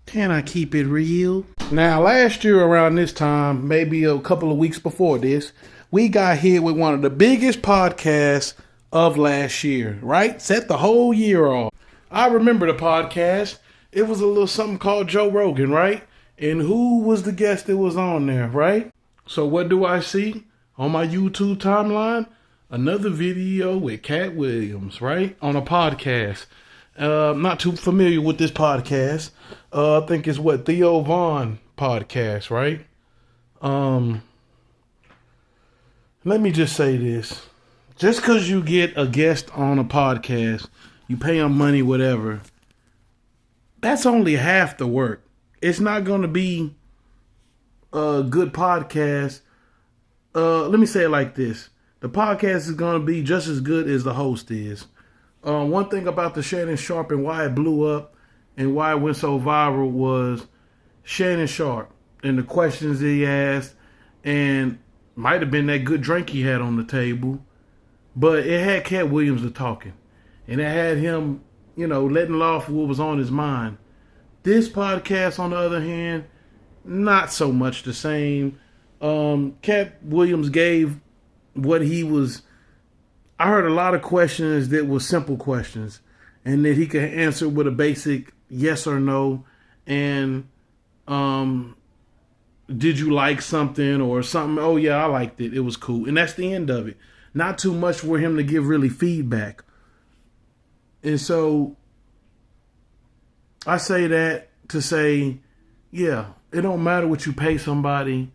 Can I keep it real? Now, last year around this time, maybe a couple of weeks before this, we got hit with one of the biggest podcasts of last year, right? Set the whole year off. I remember the podcast. It was a little something called Joe Rogan, right? And who was the guest that was on there, right? So what do I see on my YouTube timeline? Another video with Katt Williams, right? On a podcast. Not too familiar with this podcast. I think it's Theo Vaughn podcast, right? Let me just say this. Just because you get a guest on a podcast, you pay them money, whatever, that's only half the work. It's not going to be a good podcast. Let me say it like this. The podcast is going to be just as good as the host is. One thing about the Shannon Sharpe and why it blew up and why it went so viral was Shannon Sharpe and the questions he asked, and might have been that good drink he had on the table, but it had Katt Williams talking, and it had him, letting off what was on his mind. This podcast, on the other hand, not so much the same. Katt Williams gave what he was. I heard a lot of questions that were simple questions and that he could answer with a basic yes or no. And did you like something or something? Oh, yeah, I liked it. It was cool. And that's the end of it. Not too much for him to give really feedback. And so I say that to say, yeah, it don't matter what you pay somebody.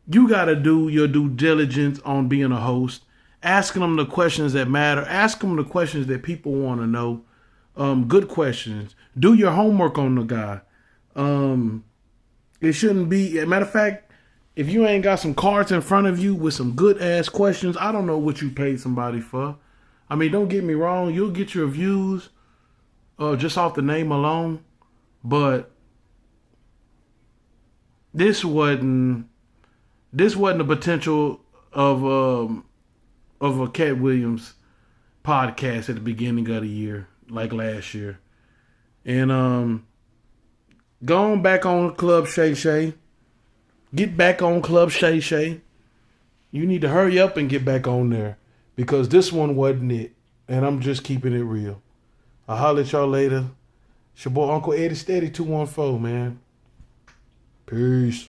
You got to do your due diligence on being a host. Asking them the questions that matter. Ask them the questions that people want to know. Good questions. Do your homework on the guy. It shouldn't be. As a matter of fact, if you ain't got some cards in front of you with some good ass questions, I don't know what you paid somebody for. I mean, don't get me wrong. You'll get your views just off the name alone. But this wasn't the potential of a Katt Williams podcast at the beginning of the year, like last year. And going back on Club Shay Shay. Get back on Club Shay Shay. You need to hurry up and get back on there, because this one wasn't it. And I'm just keeping it real. I'll holler at y'all later. It's your boy Uncle Eddie Steady 214, man. Peace.